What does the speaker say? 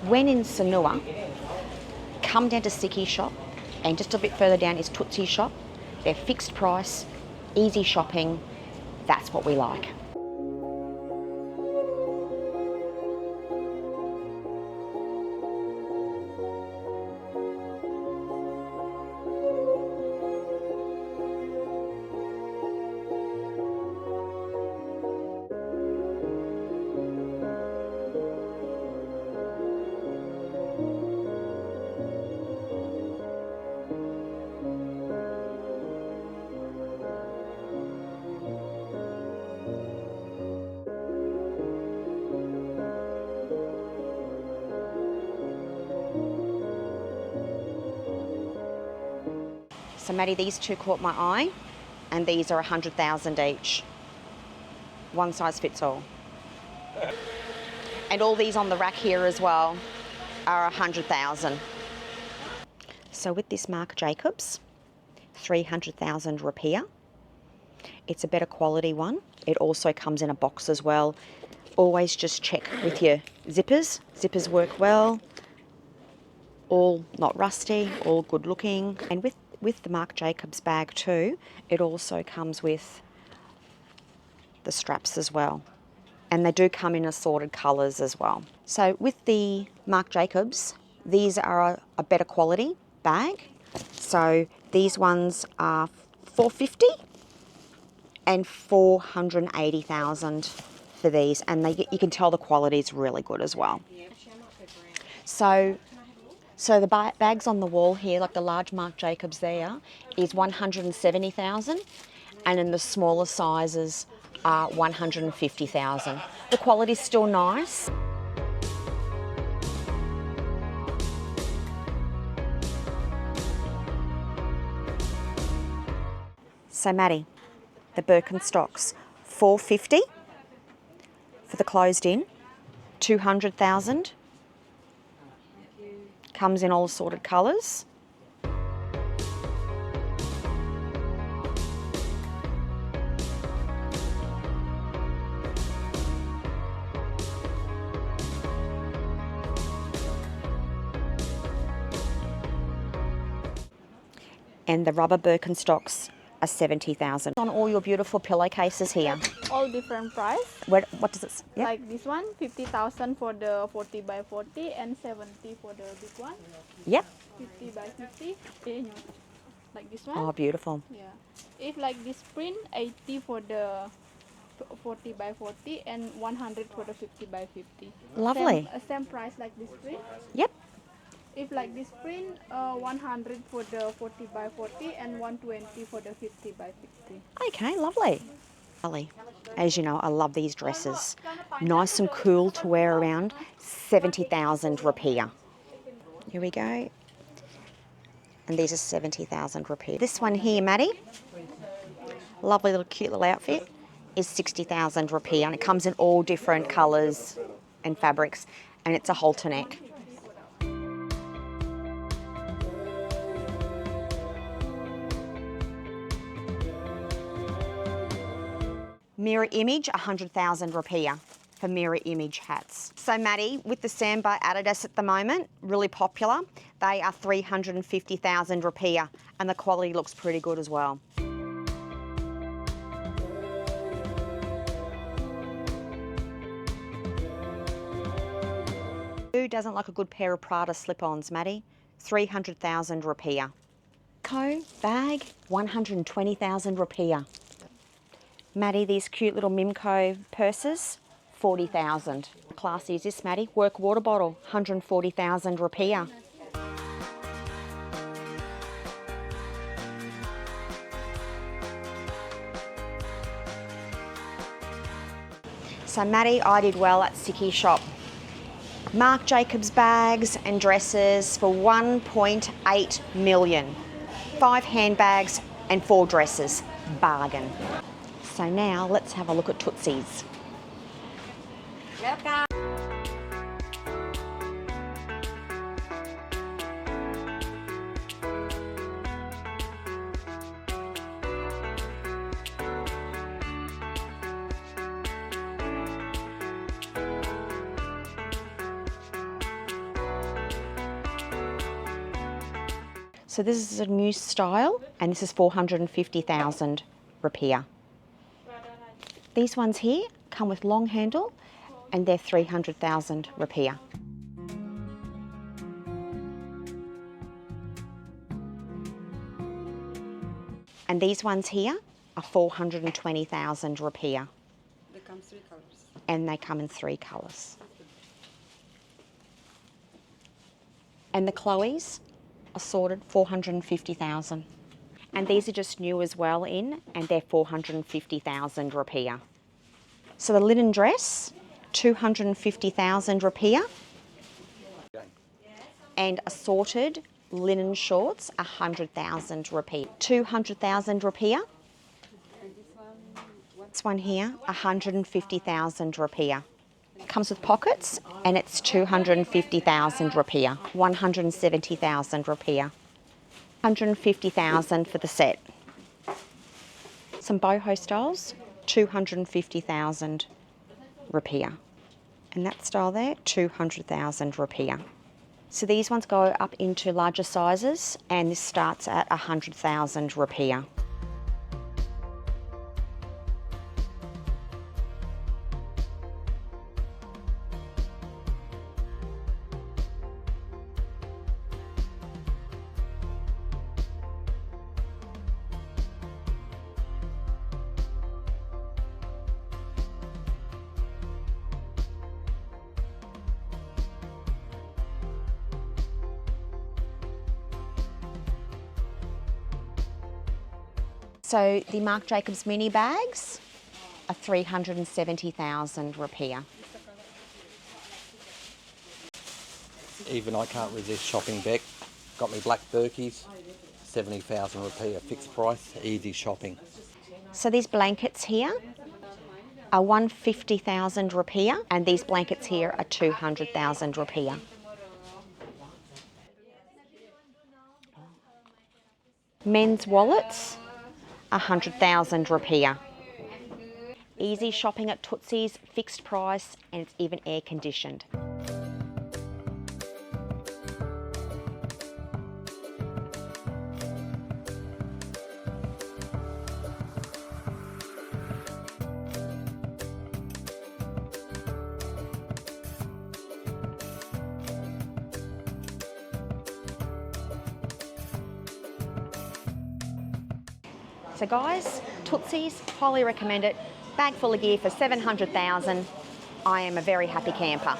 When in Sanur, come down to Siki Shop, and just a bit further down is Tootsie Shop. They're fixed price, easy shopping. That's what we like. So Maddie, these two caught my eye, and these are 100,000 each. One size fits all. And all these on the rack here as well are 100,000. So with this Marc Jacobs, 300,000 rupiah. It's a better quality one. It also comes in a box as well. Always just check with your zippers. Zippers work well. All not rusty, all good looking. And with the Marc Jacobs bag too, it also comes with the straps as well. And they do come in assorted colours as well. So with the Marc Jacobs, these are a better quality bag. So these ones are 450 and 480,000 for these. And you can tell the quality is really good as well. So the bags on the wall here, like the large Marc Jacobs there, is 170,000, and in the smaller sizes are 150,000. The quality's still nice. So Maddie, the Birkenstocks, 450 for the closed in, 200,000. Comes in all assorted colours. And the rubber Birkenstocks are 70,000. On all your beautiful pillowcases here. All different price. What does it? Yep. Like this one, 50,000 for the 40 by 40 and 70 for the big one. Yep. 50 by 50. Like this one. Oh, beautiful. Yeah. If like this print, 80 for the 40 by 40 and 100 for the 50 by 50. Lovely. Same price like this print. Yep. If like this print, 100 for the 40 by 40 and 120 for the 50 by 50. Okay, lovely. As you know, I love these dresses. Nice and cool to wear around. 70,000 rupiah. Here we go. And these are 70,000 rupiah. This one here, Maddie, lovely little cute little outfit, is 60,000 rupiah, and it comes in all different colours and fabrics, and it's a halter neck. Mirror image, 100,000 rupiah for mirror image hats. So Maddie, with the Samba Adidas at the moment, really popular, they are 350,000 rupiah, and the quality looks pretty good as well. Who doesn't like a good pair of Prada slip-ons, Maddie? 300,000 rupiah. Bag, 120,000 rupiah. Maddie, these cute little Mimco purses, 40,000. Classy is this, Maddie? Work water bottle, 140,000 rupiah. So Maddie, I did well at Siki Shop. Marc Jacobs bags and dresses for 1.8 million. 5 handbags and 4 dresses. Bargain. So now let's have a look at Tootsies. Welcome. So this is a new style, and this is 450,000 rupiah. These ones here come with long handle, and they're 300,000 rupiah. And these ones here are 420,000 rupiah. They come 3 colors. And they come in 3 colours. And the Chloe's are sorted 450,000. And these are just new as well in, and they're 450,000 rupiah. So the linen dress, 250,000 rupiah. And assorted linen shorts, 100,000 rupiah. 200,000 rupiah. This one here, 150,000 rupiah. Comes with pockets, and it's 250,000 rupiah. 170,000 rupiah. 150,000 for the set. Some boho styles, 250,000 rupiah. And that style there, 200,000 rupiah. So these ones go up into larger sizes, and this starts at 100,000 rupiah. So the Marc Jacobs mini bags are 370,000 rupiah. Even I can't resist shopping, Beck. Got me black Birkies, 70,000 rupiah, fixed price, easy shopping. So these blankets here are 150,000 rupiah, and these blankets here are 200,000 rupiah. Men's wallets, 100,000 rupiah. Easy shopping at Tootsie's, fixed price, and it's even air conditioned. So guys, Tootsies, highly recommend it. Bag full of gear for 700,000. I am a very happy camper.